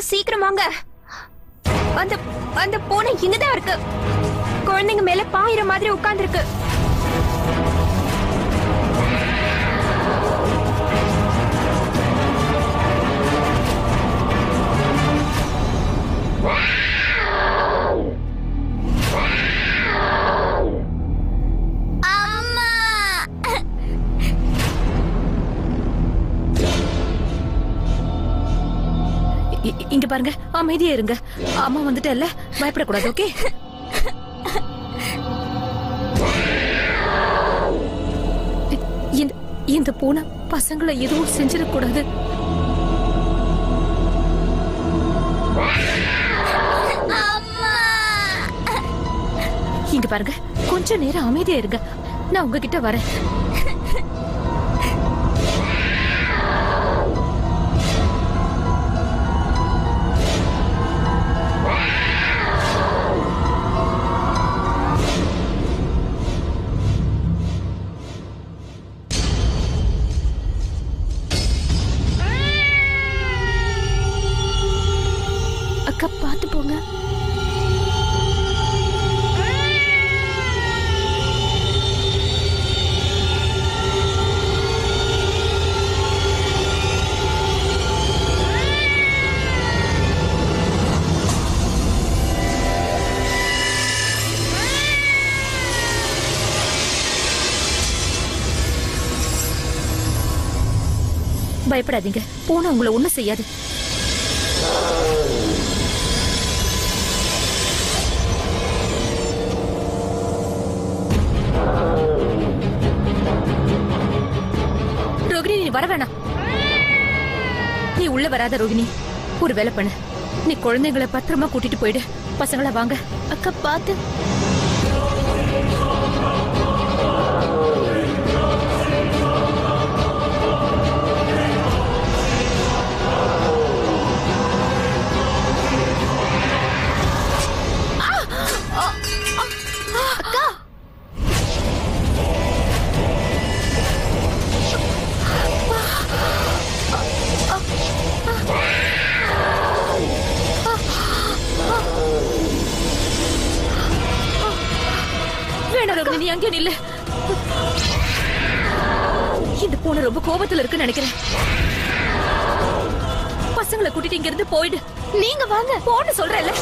சீக்கிரம் வாங்க. அந்த அந்த பூனை இங்கதான் இருக்கு. குழந்தைங்க மேல பாயிற மாதிரி உட்கார்ந்து இருக்கு. இங்க பாருங்க, அமைதியா இருங்க. அம்மா வந்துட்டல்ல, பயப்படக்கூடாது. ஓகே? இந்த பூனை பசங்களை எதுவும் செஞ்சிடக்கூடாது. இங்க பாருங்க, கொஞ்ச நேரம் அமைதியா இருங்க. நான் உங்ககிட்ட வரேன். அக்கா, பாத்து போங்க. பயப்படாதீங்க, பூனை உங்களை ஒண்ணும் செய்யாது. ரோகிணி, நீ வர வேணாம். நீ உள்ள வராத ரோகிணி. ஒரு வேலை பண்ணு, நீ குழந்தைங்களை பத்திரமா கூட்டிட்டு போயிடு. பசங்களா வாங்க. அக்கா, பாத்து. நீ அங்கே நில்லு. இந்த பூனை ரொம்ப கோபத்துல இருக்குன்னு நினைக்கிறேன். பசங்களை கூட்டிட்டு இங்க இருந்து போயிடு. நீங்க வாங்க. போன்னு சொல்றேன்ல.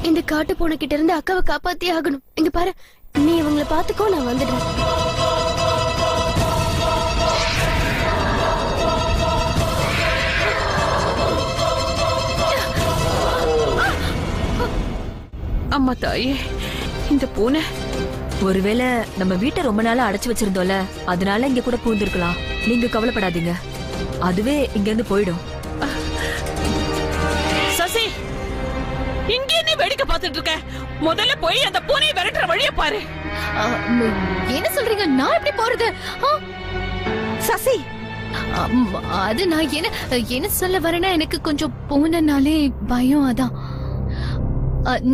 இந்த காட்டு பூனை கிட்ட இருந்து அக்காவை காப்பாத்தியே ஆகணும். இங்க பாரு, நீ இவங்களை பாத்துக்கோ, நான் வந்துடுறேன். அம்மா தாயே, இந்த பூனை ஒருவேளை நம்ம வீட்டை ரொம்ப நாளா அடைச்சு வச்சிருந்தோம்ல, அதனால இங்க கூட பூந்திருக்கலாம். நீங்க கவலைப்படாதீங்க, அதுவே இங்க இருந்து போயிடும். சசி, இங்கே நீ வேடிக்கை பார்த்துட்டு இருக்க. முதல்ல போய் அந்த பூனையை விரட்டுற வழியை பாரு. என்ன சொல்றீங்க? நான் எப்படி போறது? சசி, அது நான் என்ன சொல்ல வரேன்னா, எனக்கு கொஞ்சம் பூனைனாலே பயம். அதான்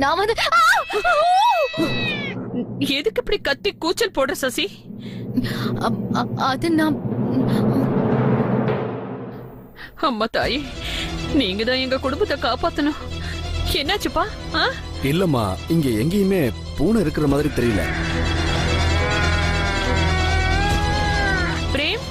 நான் வந்து. எதுக்கு இப்படி கத்தி கூச்சல் போடுற சசி? அது நான். அம்மா தாயே, நீங்க தான் எங்க குடும்பத்தை காப்பாத்தணும். என்னாச்சுப்பா? இல்லம்மா, இங்க எங்கேயுமே பூனை இருக்கிற மாதிரி தெரியல. பிரேம்,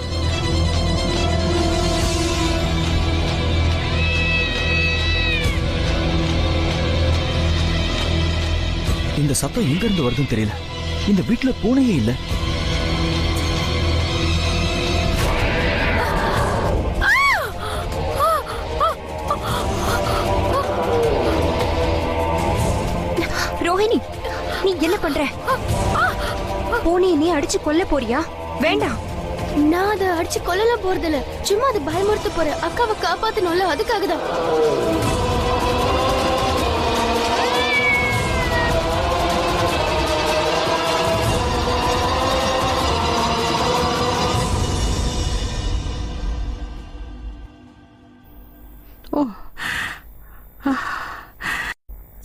இந்த சத்தம் எங்க இருந்து வருதுன்னு தெரியல. இந்த வீட்டுல பூனையே இல்ல. ரோஹிணி, நீ என்ன பண்ற? பூனையை நீ அடிச்சு கொல்ல போறியா? வேண்டாம். நான் அதை அடிச்சு கொல்லல போறதில்ல, சும்மா அதை பயமுறுத்த போற. அக்காவை காப்பாத்தணும்ல, அதுக்காக தான்.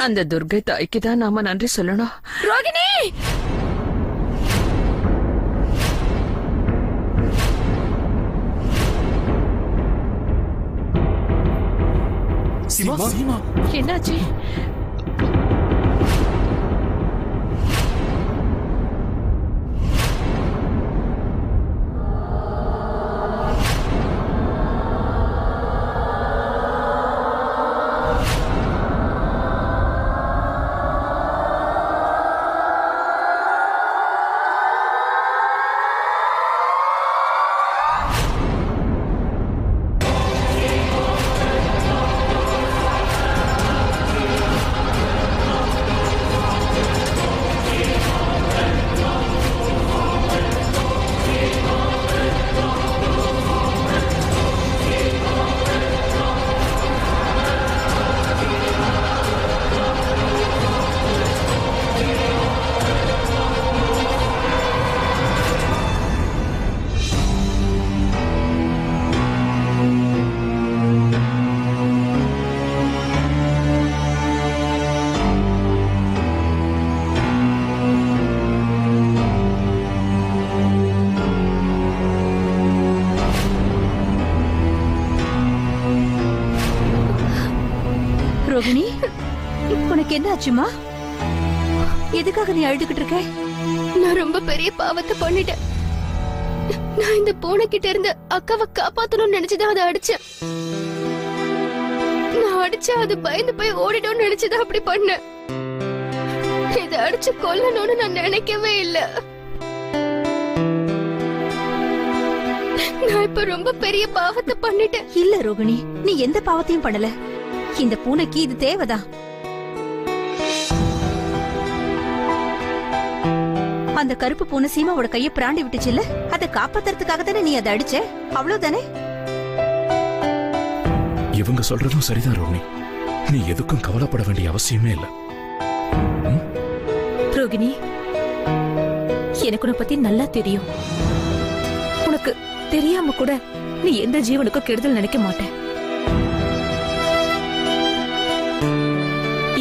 அந்த துர்கை தாய்க்கு தான் நாம நன்றி சொல்லணும். ரோகிணி! சீமா சீமா என்னாச்சு? ரோகிணி, உனக்கு என்ன ஆச்சுமா? எதுக்காக நீ அழுதுகிட்டு இருக்க? நான் ரொம்ப பெரிய பாவத்தை பண்ணிட்டேன். நான் இந்த பூனை கிட்ட இருந்து அக்காவை காப்பாத்தணும்னு நினைச்சுதான் அதை அடிச்சேன். நான் அடிச்சா அது பயந்து போய் ஓடிடும்னு நினைச்சுதான் அப்படி பண்ணேன். இதை அடிச்சு கொல்லணும்னு நான் நினைக்கவே இல்ல. நான் இப்ப ரொம்ப பெரிய பாவத்தை பண்ணிட்டேன். இல்ல ரோகிணி, நீ எந்த பாவத்தையும் பண்ணல. இந்த பூனைக்கு இது தேவைதான். அந்த கருப்பு பூனை சீமாவோட கைய பிராண்டி விட்டுச்சு இல்ல, அதை காப்பாத்துறதுக்காக தானே நீ அதை அடிச்ச, அவ்வளவுதானே? இவங்க சொல்றதும் சரிதான் ரோகிணி. நீ எதுக்கும் கவலைப்பட வேண்டிய அவசியமே இல்ல. ரோகிணி, எனக்கு உன்னை பத்தி நல்லா தெரியும். உனக்கு தெரியாம கூட நீ எந்த ஜீவனுக்கும் கெடுதல் நினைக்க மாட்டேன்.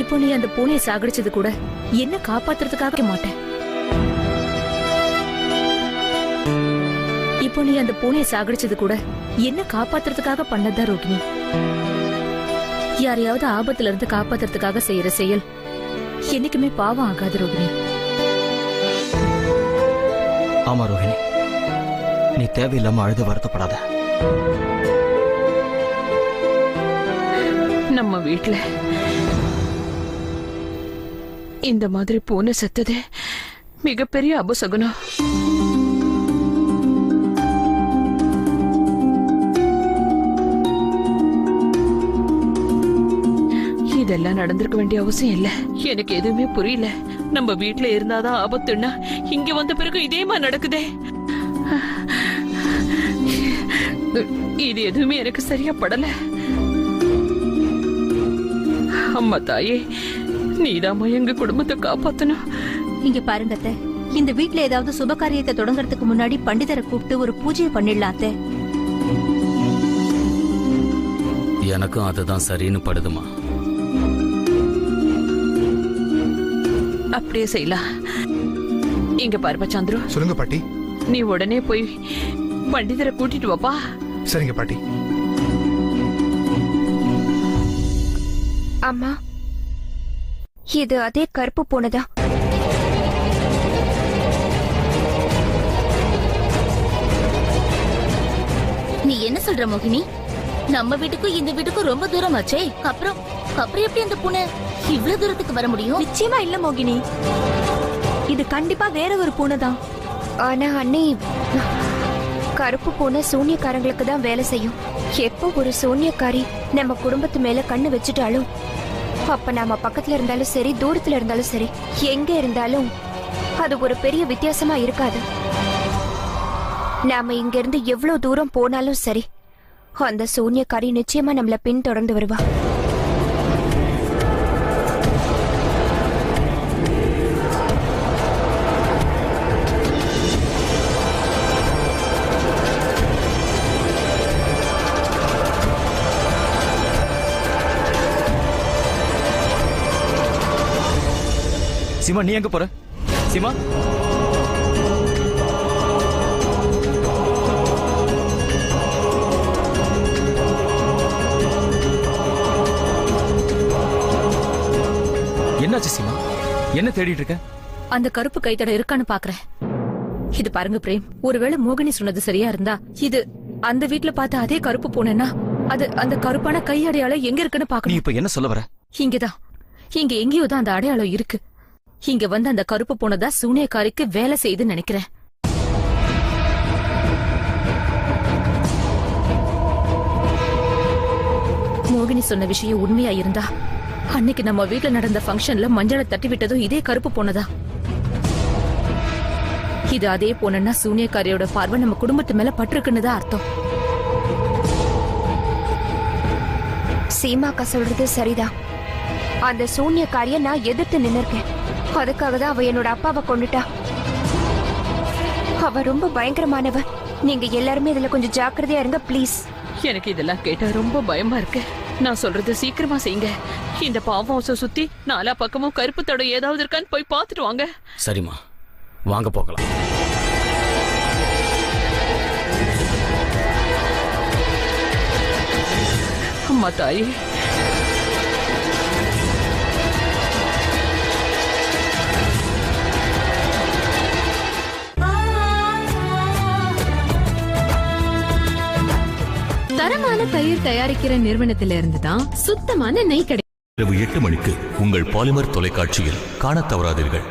இப்போ நீ அந்த பூனையை சாகடிச்சது கூட என்ன காப்பாத்துறதுக்காக மாட்டேன். இப்போ நீ அந்த பூனையை சாகடிச்சது கூட என்ன காப்பாத்துறதுக்காக பண்ணதா ரோகிணி. யாரையாவது ஆபத்துல இருந்து காப்பாத்துறதுக்காக செய்யற செயல் என்னைக்குமே பாவம் ஆகாது ரோகிணி. ஆமா ரோகிணி, நீ தேவையில்லாம அழுது வருத்தப்படாத. நம்ம வீட்டுல இந்த மாதிரி பூனை செத்ததே மிகப்பெரிய அபசகுனம். இதெல்லாம் நடந்திருக்க வேண்டிய அவசியம் இல்ல. எனக்கு எதுவுமே புரியல. நம்ம வீட்டுல இருந்தாதான் ஆபத்துன்னா இங்க வந்த பிறகு இதே மாதிரி நடக்குதே. இது எதுவுமே எனக்கு சரியா படல. அம்மா தாயே, நீதாம்மா எங்க குடும்பத்தை காப்பாத்தணும். இங்க பாருங்க அத்தை, இந்த வீட்ல ஏதாவது சுப காரியத்தை தொடங்கறதுக்கு முன்னாடி பண்டிதரை கூப்பிட்டு ஒரு பூஜையை பண்ணிடலாம் அத்தை. எனக்கும் அதுதான் சரின்னு படுதுமா. அப்படியே செய்யலாம். இங்க பாருப்பா சந்துரு. சொல்லுங்க பாட்டி. நீ உடனே போய் பண்டிதரை கூட்டிட்டு வாப்பா. சரிங்க பாட்டி. அம்மா, இது அதே கருப்பு பூனைதான். நீ என்ன சொல்ற மோகினி? நம்ம வீட்டுக்கும் இந்த வீட்டுக்கும் ரொம்ப தூரமாச்சே. அப்புறம் எப்படி அந்த பூனை இவ்வளவு தூரத்துக்கு வர முடியும்? நிச்சயமா இல்ல மோகினி, இது கண்டிப்பா வேற ஒரு பூனை தான். ஆனா அண்ணி, கருப்பு பூனை சூனியக்காரங்களுக்கு தான் வேலை செய்யும். எப்போ ஒரு சூனியக்காரி நம்ம குடும்பத்து மேல கண்ணு வச்சுட்டாலும், அப்ப நாம பக்கத்துல இருந்தாலும் சரி, தூரத்துல இருந்தாலும் சரி, எங்க இருந்தாலும் அது ஒரு பெரிய வித்தியாசமா இருக்காது. நாம இங்க இருந்து எவ்வளவு தூரம் போனாலும் சரி, அந்த சூனியக்காரி நிச்சயமா நம்மள பின்தொடர்ந்து வருவா. சீமா நீ எங்க போற? சீமா என்னாச்சு சீமா? என்ன தேடிட்டு இருக்க? அந்த கருப்பு கைத்தட இருக்கான்னு பாக்குறேன். இது பாருங்க பிரேம், ஒருவேளை மோகினி சொன்னது சரியா இருந்தா இது அந்த வீட்ல பார்த்த அதே கருப்பு பூனைன்னா அது அந்த கருப்பான கை அடையாளம் எங்க இருக்குன்னு நீ பாக்கணும். இப்ப என்ன சொல்ல வர? இங்கதான், இங்க எங்கேயோ தான் அந்த அடையாளம் இருக்கு. இங்க வந்து அந்த கருப்பு பூனைதான் சூனியக்காரிக்கு வேலை செய்யுதுன்னு நினைக்கிறேன். மோகினி சொன்ன விஷயம் உண்மையா இருந்தா அன்னைக்கு நம்ம வீட்ல நடந்த ஃபங்க்ஷன்ல மஞ்சளை தட்டி விட்டதும் இதே கருப்பு பூனைதான். இது அதே பூனைன்னா சூனியக்காரியோட பார்வை நம்ம குடும்பத்து மேல பட்டிருக்குன்னு தான் அர்த்தம். சீமாக்கா சொல்றது சரிதான். அந்த சூன்யக்காரிய நான் எதிர்த்து நின்னுருக்கேன். அதுக்காக தான் அவ என்னோட அப்பாவை கொண்டுட்டா. அவ ரொம்ப பயங்கரமானவ. நீங்க எல்லாருமே இதுல கொஞ்சம் ஜாக்கிரதையா இருங்க ப்ளீஸ். எனக்கு இதெல்லாம் கேட்டா ரொம்ப பயமா இருக்கு. நான் சொல்றது சீக்கிரமா செய்யுங்க. இந்த பாவம் ஹவுஸை சுத்தி நாலா பக்கமும் கருப்பு தடம் ஏதாவது இருக்கான்னு போய் பார்த்துட்டு வாங்க. சரிம்மா, வாங்க போகலாம். அம்மா தாயே, தரமான தயிர் தயாரிக்கிற நிறுவனத்தில இருந்து தான் சுத்தமான நெய் கிடைக்கும். இரவு 8 மணிக்கு உங்கள் பாலிமர் தொலைக்காட்சியில் காணத் தவறாதீர்கள்.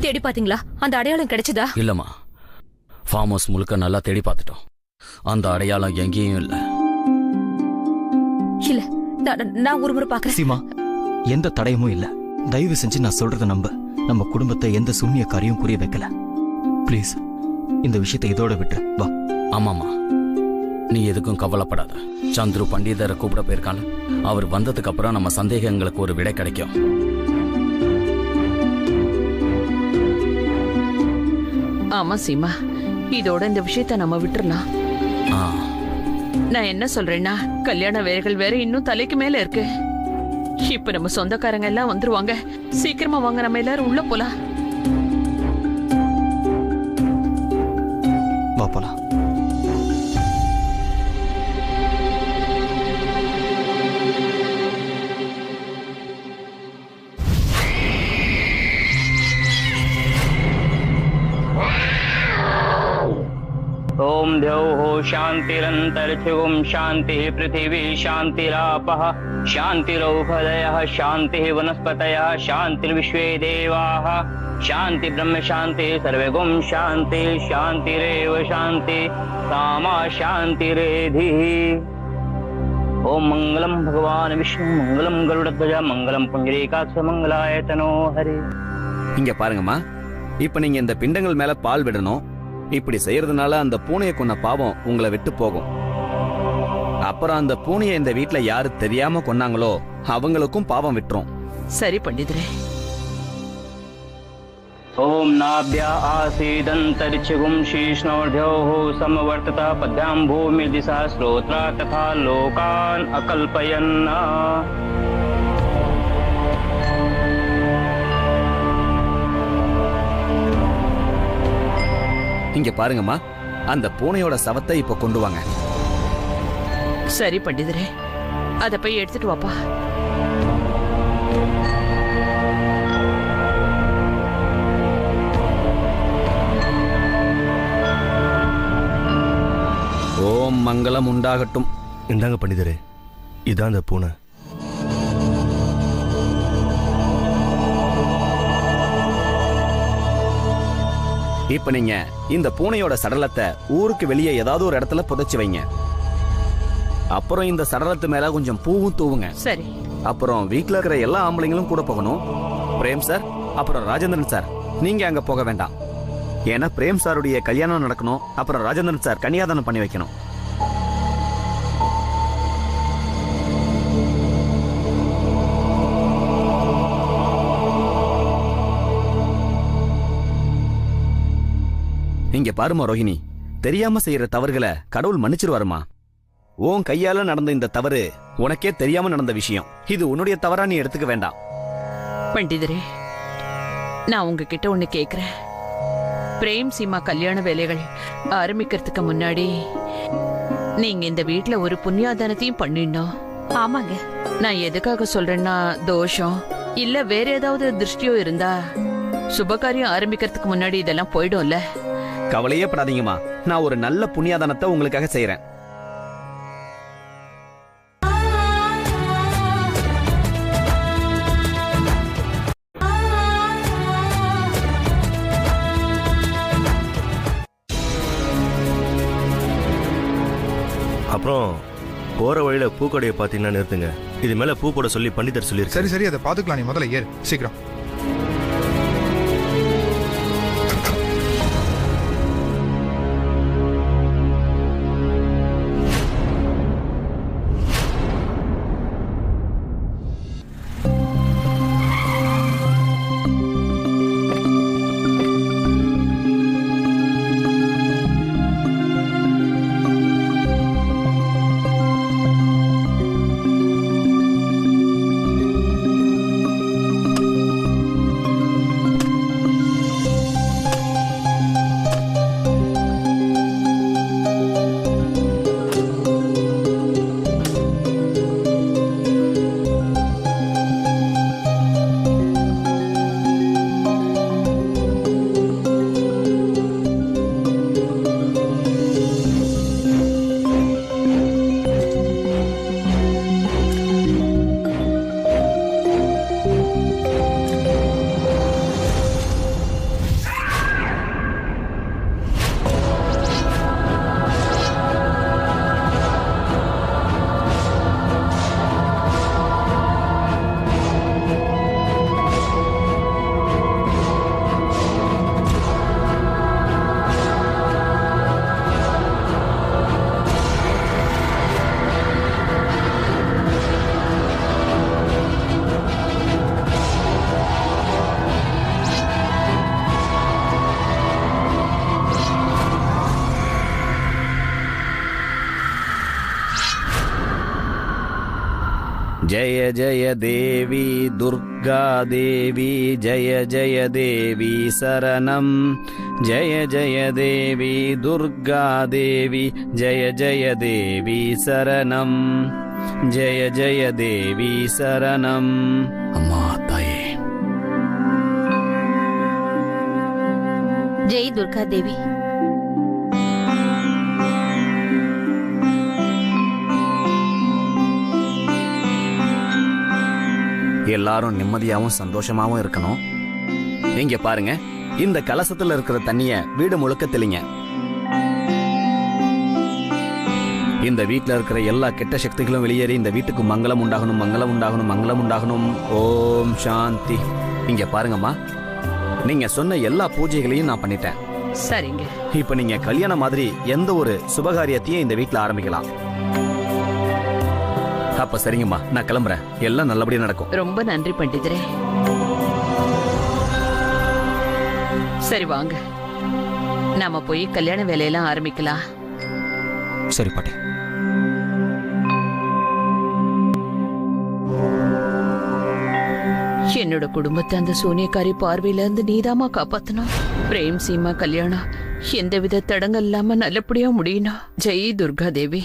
தேடி பாத்தீங்களா? அந்த அடையாளம் கிடைச்சதா? இல்லம்மா, ஃபார்ம் ஹவுஸ் முழுக்க நல்லா தேடி பார்த்துட்டோம். அந்த அடையாளம் எங்கேயும் இல்ல. இல்ல, நான் ஒரு முறை பாக்குறேன். சீமா, எந்த தடயமும் இல்ல. தயவு செஞ்சு நான் சொல்றத நம்ப. நம்ம குடும்பத்தை எந்த சூன்யக்காரியும் புரிய வைக்கல. ப்ளீஸ் இந்த விஷயத்தை இதோட விட்டு வா. ஆமாமா, நீ எதுக்கும் கவலைப்படாத. சந்துரு பண்டிதரை கூப்பிட போயிருக்காங்க. அவர் வந்ததுக்கு அப்புறம் நம்ம சந்தேகங்களுக்கு ஒரு விடை கிடைக்கும். ஆமா சீமா, இதோட இந்த விஷயத்த நம்ம விட்டுறலாம். நான் என்ன சொல்றேன்னா, கல்யாண வேலைகள் வேற இன்னும் தலைக்கு மேல இருக்கு. இப்ப நம்ம சொந்தக்காரங்க எல்லாம் வந்துருவாங்க. சீக்கிரமா வாங்க, நம்ம எல்லாரும் உள்ள போலாம். வா போலாம். ओम द्यौः शान्तिरन्तरिक्षं शान्तिः पृथिवी शान्तिरापः शान्तिरौषधयः शान्तिः वनस्पतयः शान्तिर्विश्वे देवाः शान्ति ब्रह्म शान्ति सर्वगुं शान्ति शान्तिरेव शान्ति सामा शान्तिरेधिः। ओम मंगलम भगवान विष्णु मंगलम गरुड़ध्वज मंगलम पुंडरीकाक्ष मंगलाय तनो हरि। இங்க பாருங்கம்மா, இப்ப நீங்க இந்த பிண்டங்கள் மேல பால் விடணும். இப்படி செய்யறதுனால அந்த பூனையை கொன்ன பாவம் உங்களை விட்டு போகும். அப்புறம் அந்த பூனையை இந்த வீட்டுல யாரு தெரியாம கொன்னாங்களோ அவங்களுக்கும் பாவம் விட்டுரும். சரி பண்டிதரே. ओम नाभ्या आसीदन्तरिक्षगुं शीर्ष्णोर्ध्योः समवर्तता पद्भ्यां भूमिर्दिशा श्रोत्रा तथा लोकान् अकल्पयन्। இங்க பாருங்கம்மா, அந்த பூனையோட சவத்தை இப்ப கொண்டு வாங்க. சரி பண்டிதரே, அத போய் எடுத்துட்டு வாப்பா. ஓம் மங்களம் உண்டாகட்டும். இந்தாங்க பண்டிதரே, இதான் அந்த பூனை. இப்ப நீங்க இந்த பூனையோட சடலத்தை ஊருக்கு வெளியே ஏதாவது ஒரு இடத்துல புதைச்சு வைங்க. அப்புறம் இந்த சடலத்து மேல கொஞ்சம் பூவும் தூவுங்க. சரி. அப்புறம் வீட்டுல இருக்கிற எல்லா ஆம்பளைங்களும் கூட போகணும். பிரேம் சார், அப்புறம் ராஜேந்திரன் சார், நீங்க அங்க போக வேண்டாம். ஏன்னா பிரேம் சாருடைய கல்யாணம் நடக்கணும், அப்புறம் ராஜேந்திரன் சார் கன்னியாதானம் பண்ணி வைக்கணும். இங்க பாருமா ரோஹிணி, தெரியாம செய்யற தவறுகளை கடவுள் மன்னிச்சிருவாருமா. உன் கையால நடந்த இந்த தவறு உனக்கே தெரியாம நடந்த விஷயம். இது உன்னுடைய தவறா நீ எடுத்துக்க வேண்டாம். பண்டிதரே, நான் உங்ககிட்ட ஒண்ணு கேக்குறேன். பிரேம் சீமா கல்யாண வேலைகள் ஆரம்பிக்கிறதுக்கு முன்னாடி நீங்க இந்த வீட்டுல ஒரு புண்ணியாதானத்தையும் பண்ணிடணும். ஆமாங்க. நான் எதுக்காக சொல்றேன்னா, தோஷம் இல்ல வேற ஏதாவது திருஷ்டியோ இருந்தா சுபகாரியம் ஆரம்பிக்கிறதுக்கு முன்னாடி இதெல்லாம் போயிடும்ல. கவலையே படாதீங்கம்மா, நான் ஒரு நல்ல புண்ணியாதானத்தை உங்களுக்காக செய்யறேன். அப்புறம் போற வழியில பூக்கடையை பார்த்தீங்கன்னா நிறுத்துங்க. இது மேல பூ போட சொல்லி பண்டிதர் சொல்லியிருக்காரு. சரி சரி, அதை பாத்துக்கலாம். நீ முதல்ல ஏறு சீக்கிரம். जय जय देवी दुर्गा देवी, जय जय देवी शरणम. जय जय देवी दुर्गा देवी, जय जय देवी शरणम. जय जय देवी शरणम. अम्मा ताये. जय दुर्गा देवी. எல்லாரும் நிம்மதியாவும் சந்தோஷமாவும் இருக்கணும். இங்க பாருங்க, இந்த கலசத்துல இருக்கிற தண்ணிய வீடு முழுக்க தெளிங்க. இந்த வீட்டுல இருக்கிற எல்லா கெட்ட சக்திகளும் வெளியேறி இந்த வீட்டுக்கு மங்களம் உண்டாகணும், மங்களம் உண்டாகணும், மங்களம் உண்டாகணும். ஓம் சாந்தி. இங்க பாருங்கம்மா, நீங்க சொன்ன எல்லா பூஜைகளையும் நான் பண்ணிட்டேன். சரிங்க. இப்ப நீங்க கல்யாணம் மாதிரி எந்த ஒரு சுபகாரியத்தையும் இந்த வீட்டுல ஆரம்பிக்கலாம். அப்ப சரிங்கம்மா, நான் கிளம்புறேன். எல்லாம் நல்லபடியா நடக்கும். ரொம்ப நன்றி பண்டிதரே. சரி வாங்க, நாம போய் கல்யாண வேலையெல்லாம் ஆரம்பிக்கலாம். சரி பாட்டி. என்னோட குடும்பத்தை அந்த சூனியக்காரி பார்வையில இருந்து நீதாமா காப்பாத்தணும். பிரேம் சீமா கல்யாணம் எந்தவித தடங்கள் இல்லாம நல்லபடியா முடியணும். ஜெய் துர்கா தேவி.